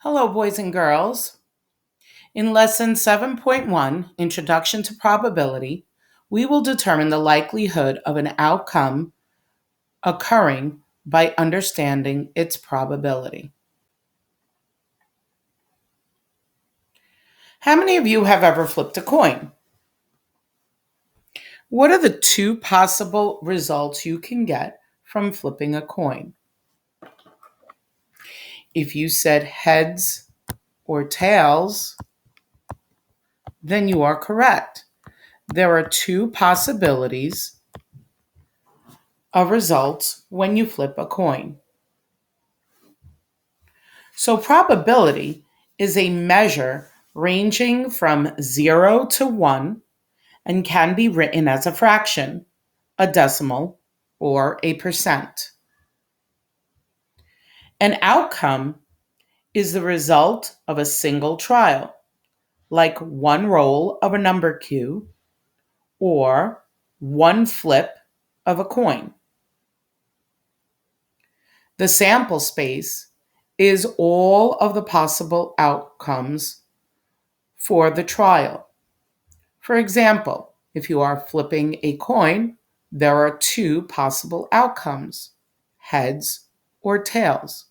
Hello, boys and girls. In Lesson 7.1, Introduction to Probability, we will determine the likelihood of an outcome occurring by understanding its probability. How many of you have ever flipped a coin? What are the two possible results you can get from flipping a coin? If you said heads or tails, then you are correct. There are two possibilities of results when you flip a coin. So, probability is a measure ranging from 0 to 1 and can be written as a fraction, a decimal, or a percent. An outcome is the result of a single trial, like one roll of a number cube or one flip of a coin. The sample space is all of the possible outcomes for the trial. For example, if you are flipping a coin, there are two possible outcomes, heads or tails.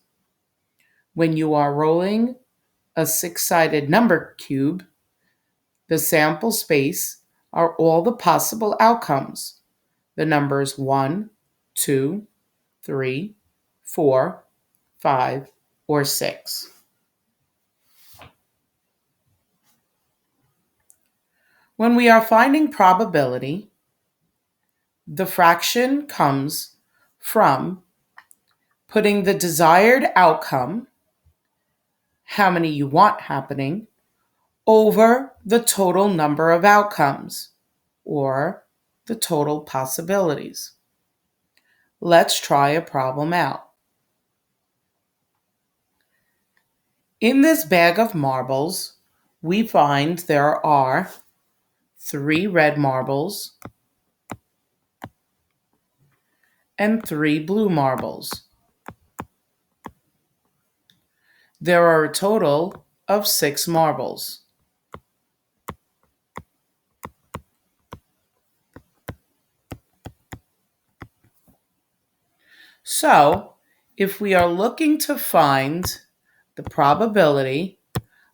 When you are rolling a six-sided number cube, the sample space are all the possible outcomes, the numbers 1, 2, 3, 4, 5, or 6. When we are finding probability, the fraction comes from putting the desired outcome, how many you want happening, over the total number of outcomes, or the total possibilities. Let's try a problem out. In this bag of marbles, we find there are 3 red marbles and 3 blue marbles. There are a total of 6 marbles. So, if we are looking to find the probability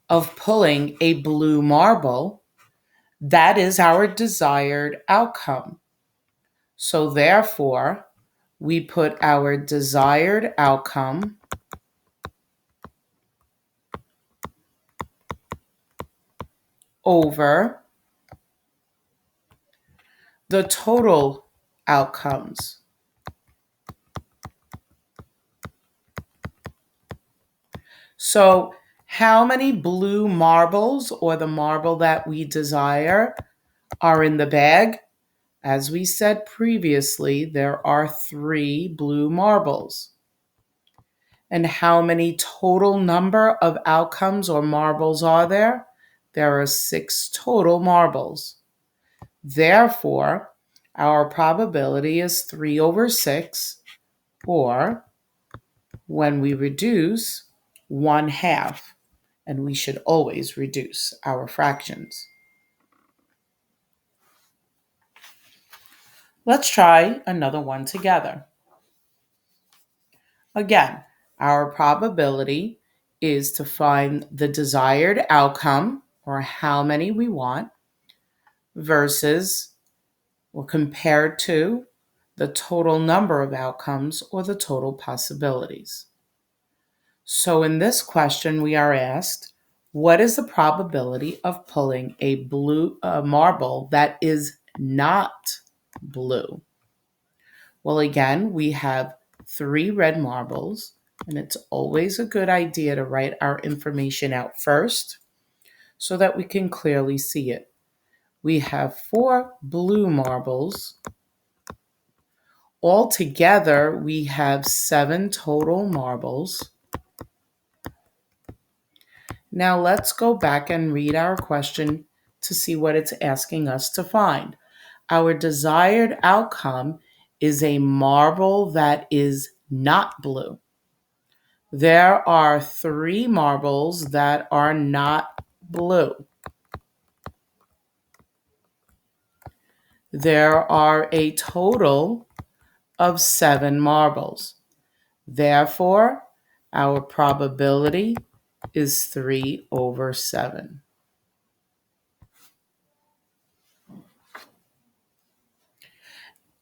of pulling a blue marble, that is our desired outcome. So therefore, we put our desired outcome over the total outcomes. So how many blue marbles, or the marble that we desire, are in the bag? As we said previously, there are 3 blue marbles. And how many total number of outcomes or marbles are there? There are 6 total marbles. Therefore, our probability is 3 over 6, or when we reduce, 1/2. And we should always reduce our fractions. Let's try another one together. Again, our probability is to find the desired outcome, or how many we want, versus or compared to the total number of outcomes, or the total possibilities. So in this question, we are asked, what is the probability of pulling a blue marble that is not blue? Well, again, we have 3 red marbles, and it's always a good idea to write our information out first so that we can clearly see it. We have 4 blue marbles. Altogether, we have 7 total marbles. Now let's go back and read our question to see what it's asking us to find. Our desired outcome is a marble that is not blue. there are 3 marbles that are not blue. There are a total of 7 marbles. Therefore, our probability is 3/7.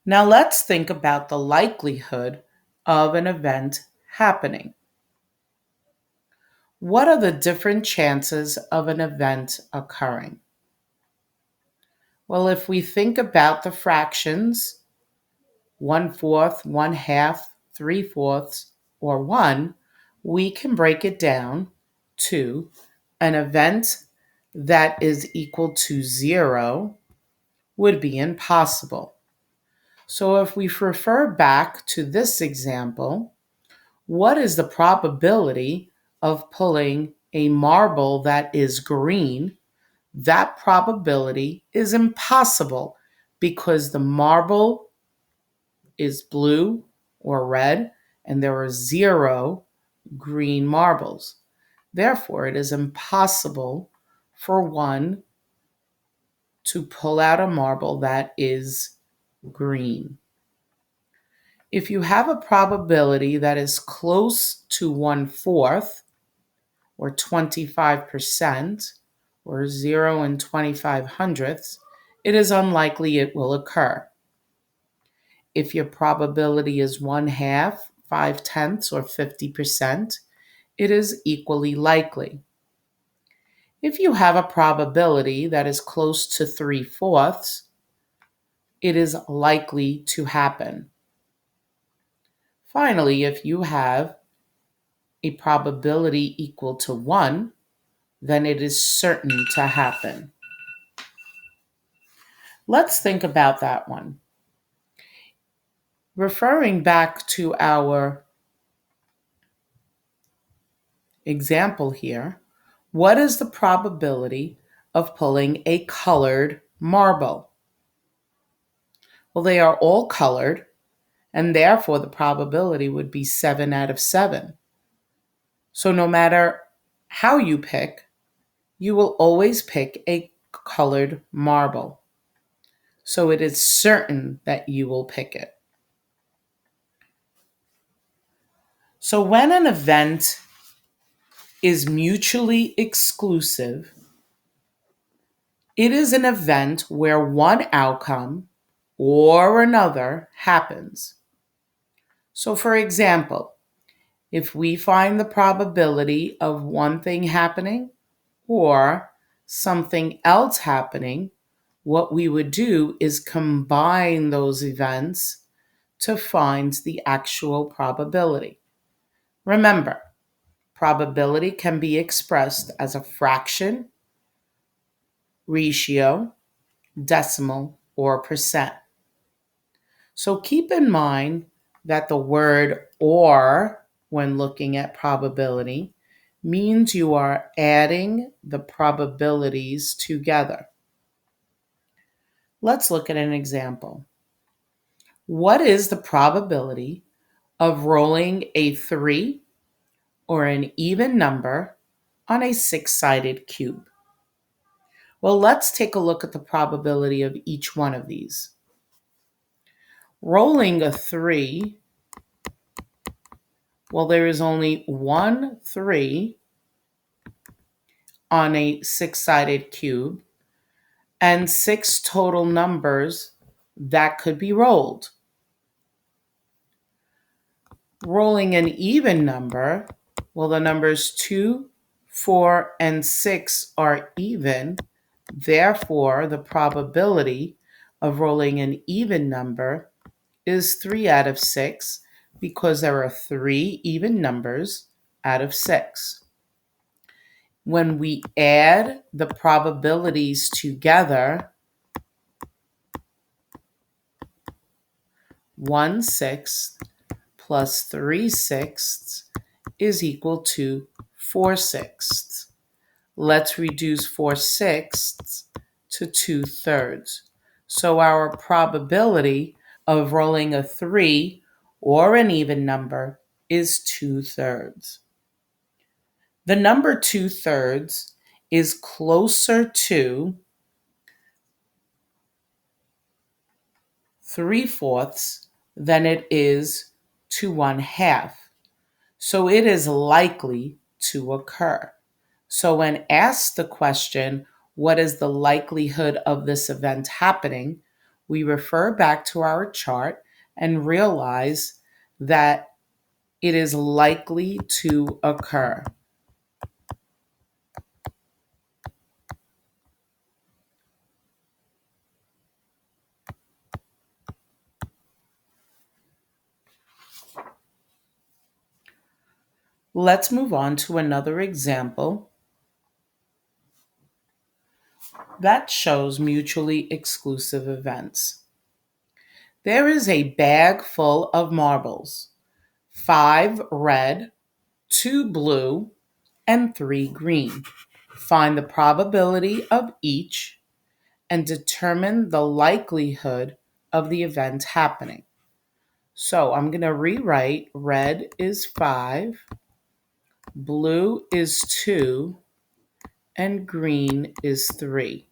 Now let's think about the likelihood of an event happening. What are the different chances of an event occurring? Well, if we think about the fractions, 1/4, 1/2, 3/4, or 1, we can break it down to an event that is equal to 0 would be impossible. So if we refer back to this example, what is the probability of pulling a marble that is green? That probability is impossible because the marble is blue or red and there are 0 green marbles. Therefore, it is impossible for one to pull out a marble that is green. If you have a probability that is close to 1/4 or 25% or 0 and 25 hundredths, it is unlikely it will occur. If your probability is 1/2, 5/10, or 50%, it is equally likely. If you have a probability that is close to 3/4, it is likely to happen. Finally, if you have a probability equal to 1, then it is certain to happen. Let's think about that one. Referring back to our example here, what is the probability of pulling a colored marble? Well, they are all colored, and therefore the probability would be 7/7. So no matter how you pick, you will always pick a colored marble. So it is certain that you will pick it. So when an event is mutually exclusive, it is an event where one outcome or another happens. So, for example, if we find the probability of one thing happening or something else happening, what we would do is combine those events to find the actual probability. Remember, probability can be expressed as a fraction, ratio, decimal, or percent. So keep in mind that the word or, when looking at probability, means you are adding the probabilities together. Let's look at an example. What is the probability of rolling a 3 or an even number on a 6-sided cube? Well, let's take a look at the probability of each one of these. Rolling a 3, well, there is only one 3 on a 6-sided cube and 6 total numbers that could be rolled. Rolling an even number, well, the numbers 2, 4, and 6 are even. Therefore, the probability of rolling an even number is 3/6 because there are 3 even numbers out of 6. When we add the probabilities together, 1/6 plus 3/6 is equal to 4/6. Let's reduce 4/6 to 2/3. So our probability of rolling a 3 or an even number is 2/3. The number 2/3 is closer to 3/4 than it is to 1/2. So it is likely to occur. So when asked the question, what is the likelihood of this event happening? We refer back to our chart and realize that it is likely to occur. Let's move on to another example that shows mutually exclusive events. There is a bag full of marbles, 5 red, 2 blue, and 3 green. Find the probability of each and determine the likelihood of the event happening. So I'm going to rewrite red is 5, blue is 2, and green is 3.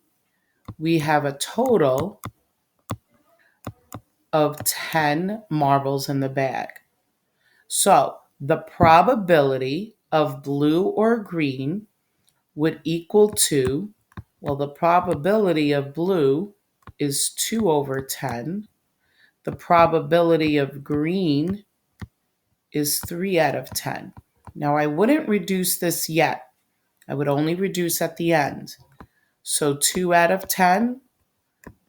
We have a total of 10 marbles in the bag. So the probability of blue or green would equal to, well, the probability of blue is 2 over 10. The probability of green is 3 out of 10. Now, I wouldn't reduce this yet. I would only reduce at the end. So 2 out of 10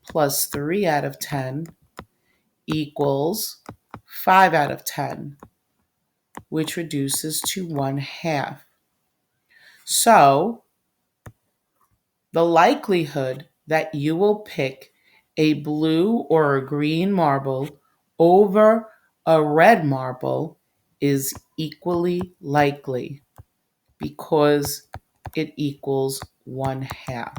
plus 3 out of 10 equals 5 out of 10, which reduces to 1/2. So the likelihood that you will pick a blue or a green marble over a red marble is equally likely because it equals 1/2.